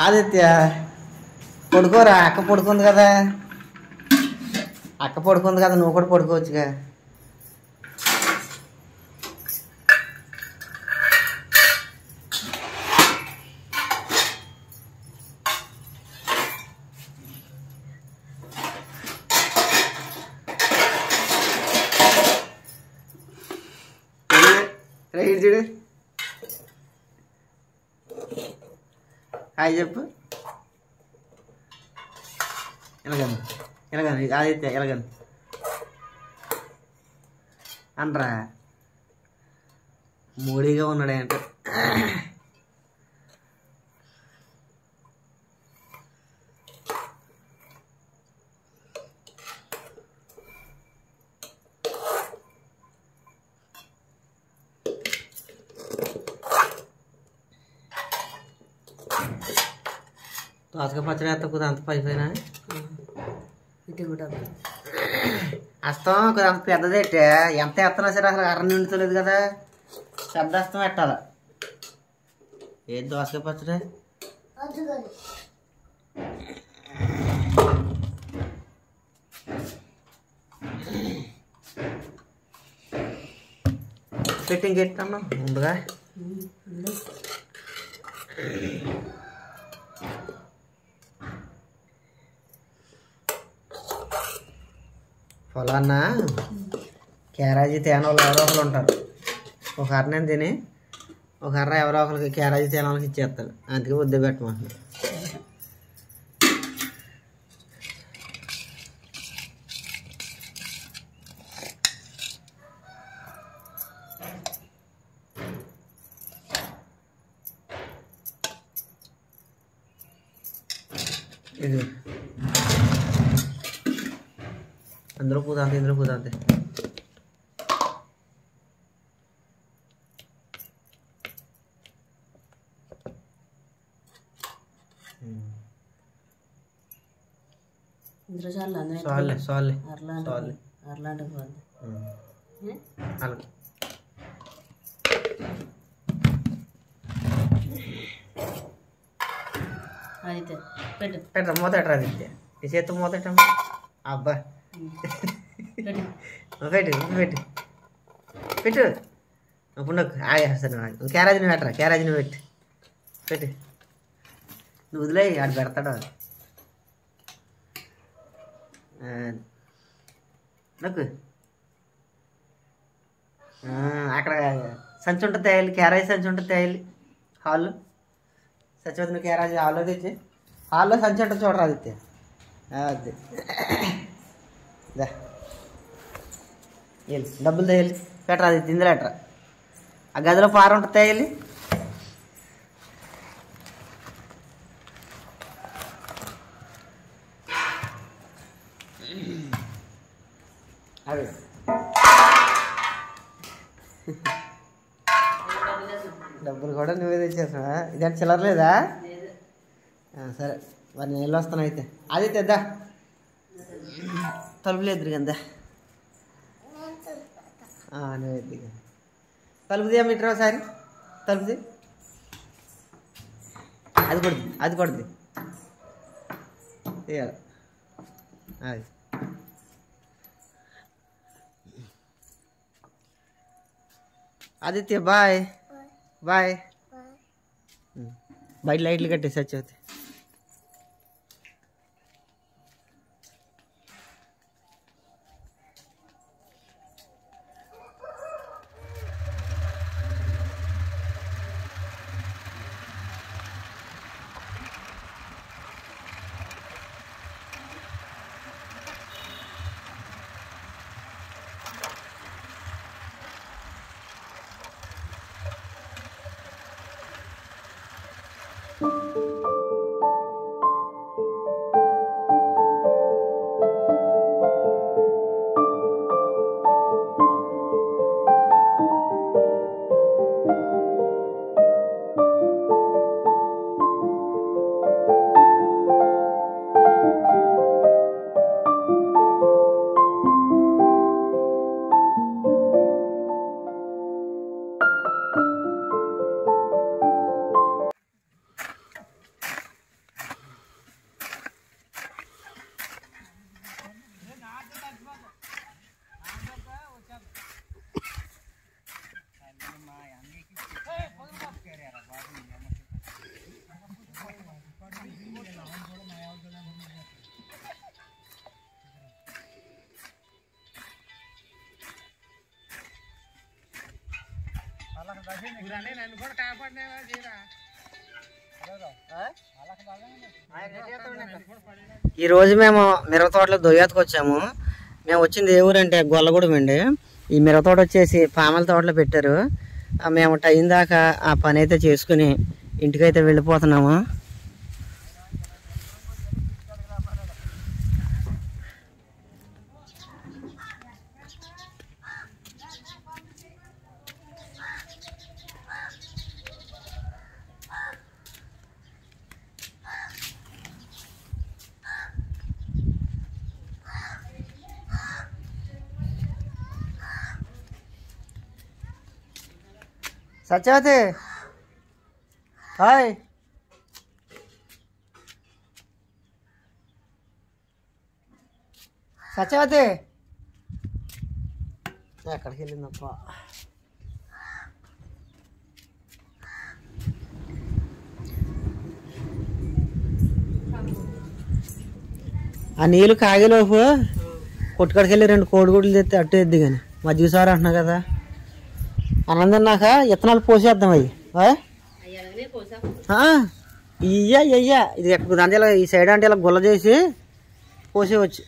ఆదిత్య పడుకోరా, అక్క పడుకుంది కదా, అక్క పడుకుంది కదా, నువ్వు కూడా పడుకోవచ్చుగా. రైట్ చూడు, హాయ్ చెప్పు. ఎలాగండి ఎలాగండి ఆదిత్య ఎలాగండి అనరా, మూడీగా ఉన్నాడే అంటే. దోసకాయ పచ్చడి వేస్తా కొద్దిగా అంత పైపోయినా ఇటు కూడా అస్తం కొద్దిగా అంత పెద్దది ఎట్టే, ఎంత ఎత్తనా సరే అసలు అర్ర నిండుతలేదు కదా, పెద్ద అస్తం పెట్టాల. ఏది దోసకాయ పచ్చడి పెట్టి ఇంకెట్టాను ముందుగా. పొలాన్న క్యారేజీ తేన వాళ్ళు ఎవరో ఒకరు ఉంటారు. ఒక అర నేను తిని ఒక అర్ర ఎవరో ఒకరికి క్యారేజీ తేన వాళ్ళకి ఇచ్చేస్తాడు, అందుకే వద్దే పెట్టమంటున్నాను. ఇది అందులో పూత అంతే, ఇందులో పూత అంతే. ఇందులో చాలు సాల్లే సాల్లే అర్లాంటి అయితే పెట్టు పెట్ట మూత ఎట్టరా తింటే ఈ చేతి మూత ఎట్టమ్మా. అబ్బా పెట్టు పెట్టు పెట్టు ఇప్పుడు నాకు ఆగేస్తాను. క్యారేజ్ నువ్వు పెట్టరా, క్యారేజ్ నువ్వు పెట్టు పెట్టు, నువ్వు వదిలే ఆడు పెడతాడు. నాకు అక్కడ సంచి ఉంటుంది తేయాలి, క్యారేజ్ సంచి ఉంటుంది తేయాలి. హాల్లో సచివతి నువ్వు క్యారేజ్ హాల్లో తెచ్చి, హాల్లో సంచి ఉంటుంది చూడరా ఆదిత్య. అది వెళ్ళి డబ్బులు తేయాలి, పెట్టరా అది ఇందులో ఎట్రా. ఆ గదిలో పార ఉంటుంది తేయాలి. అదే డబ్బులు కూడా నువ్వే తెచ్చేసావా? ఇదంటే చిల్లర లేదా? సరే మరి నేను వస్తాను అయితే. అదే తెద్దా తలుపులు ఎదురు కదా, నువ్వు ఎద్దు తలుపు తీయ మీటర్ ఒకసారి, తలుపుది అది కొడుద్ది, అది కొడుద్ది తీయాలి. అది ఆదిత్య బాయ్ బాయ్. బయట లైట్లు కట్టేసి వచ్చేది. ఈరోజు మేము మిరప తోటలో దొయ్యాతకు వచ్చాము. మేము వచ్చింది ఏ ఊరంటే గొల్లగూడెం అండి. ఈ మిరప తోట వచ్చేసి పామల తోటలో పెట్టారు. మేము టైం దాకా ఆ పని అయితే చేసుకుని ఇంటికైతే వెళ్ళిపోతున్నాము. సత్యవతి హాయ్. సత్యవతి ఎక్కడికి వెళ్ళిందప్ప? ఆ నీళ్ళు కాగేలోపు కొట్టుకడికి వెళ్ళి 2 కోడిగుడ్లు తెస్తే అట్టు ఎద్ది కానీ మజ్జిగ సారు అంటున్నా కదా. అన్నం తిన్నాక ఇత్తనాలు పోసేద్దాం. అవి ఇయ్యా ఇది ఎక్కడ దాని ఇలా ఈ సైడ్ అంటే ఇలా గుల్ల చేసి పోసేవచ్చు.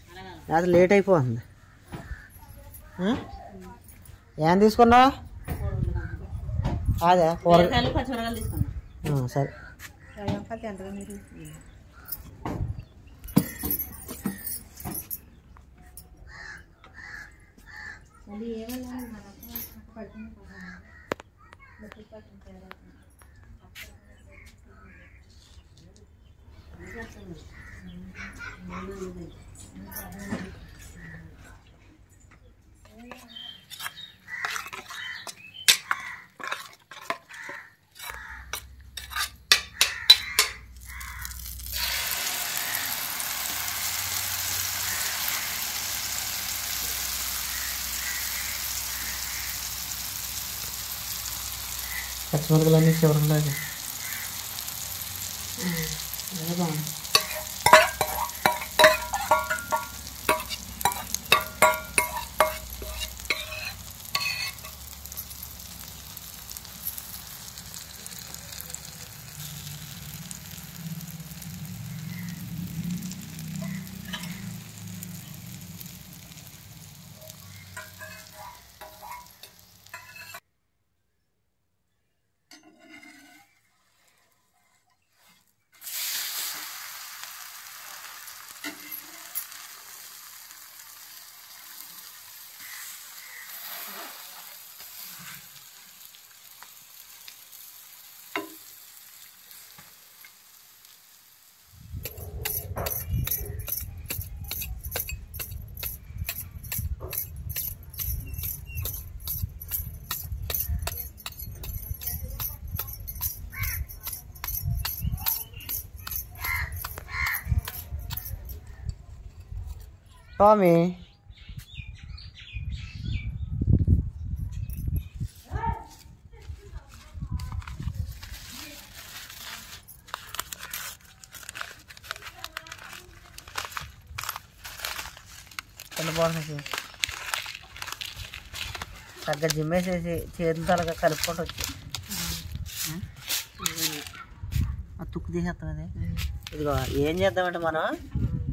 అది లేట్ అయిపోతుంది. ఏం తీసుకున్నావు? అదే సరే. పచ్చిమిరపకాయలన్నీ చివరిలాగా బాగుంది. టామీ తగ్గ జిమ్మేసేసి చేతులతో అలాగా కలుపుకుంటూ వచ్చి ఆ తుక్కు తీసేస్తాం. ఇదిగో ఏం చేద్దామంటే మనం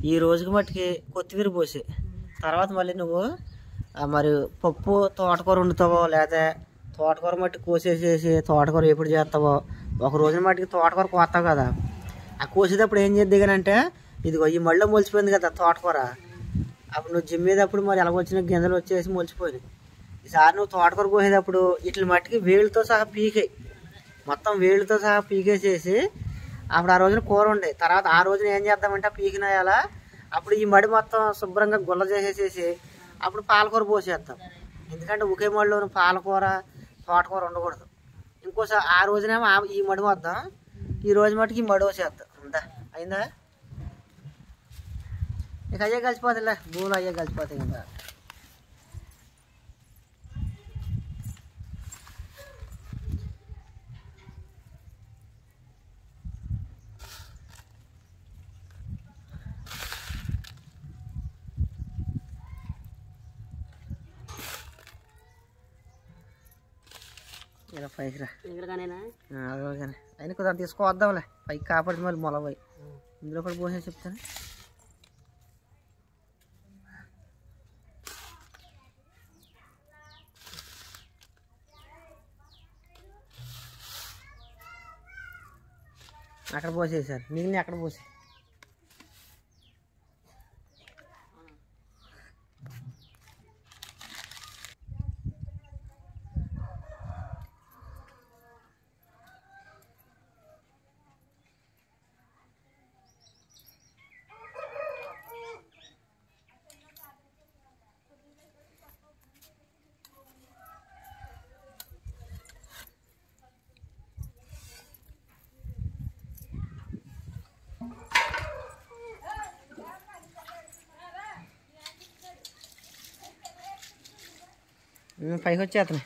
ఈ రోజుకి మట్టుకి కొత్తిమీర పోసి తర్వాత మళ్ళీ నువ్వు మరి పప్పు తోటకూర వండుతావో లేదా తోటకూర మట్టి కోసేసేసి తోటకూర ఎప్పుడు చేస్తావో ఒక రోజున మట్టికి తోటకూర కోస్తావు కదా. ఆ కోసేటప్పుడు ఏం చేద్ది కానీ అంటే ఇదిగో ఈ మళ్ళీ మొలిచిపోయింది కదా తోటకూర. అప్పుడు నువ్వు జిమ్మేటప్పుడు మరి ఎలాగొచ్చిన గింజలు వచ్చేసి మొలిచిపోయినాయి. ఈసారి నువ్వు తోటకూర కోసేటప్పుడు ఇట్ల మట్టికి వేళ్ళతో సహా పీకాయి, మొత్తం వేళ్ళతో సహా పీకేసేసి అప్పుడు ఆ రోజున కూర ఉండే తర్వాత ఆ రోజున ఏం చేద్దామంటే పీకినాయాల అప్పుడు ఈ మడి మొత్తం శుభ్రంగా గుల్ల చేసేసేసి అప్పుడు పాలకూర పోసేస్తాం. ఎందుకంటే ఒకే మడిలో పాలకూర తోటకూర ఉండకూడదు. ఇంకోసారి ఆ రోజునేమో ఈ మడి వద్దాం, ఈ రోజు మటుకు ఈ మడి వేసేద్దాం. ఉందా అయిందా? ఇక అయ్యే కలిసిపోతాయిలే, భూములు అయ్యే కలిసిపోతాయి కదా. ఇలా పైకి రా. ఎక్కడికనేనా కానీ అయినా కొద్దిగా తీసుకోవద్దాంలే, పైకి కాపాడి మళ్ళీ మొలవై ఇందులో కూడా పోసే చెప్తాను. అక్కడ పోసేసారు, మిగిలిన అక్కడ పోసే. పైకి వచ్చేస్తున్నాయి.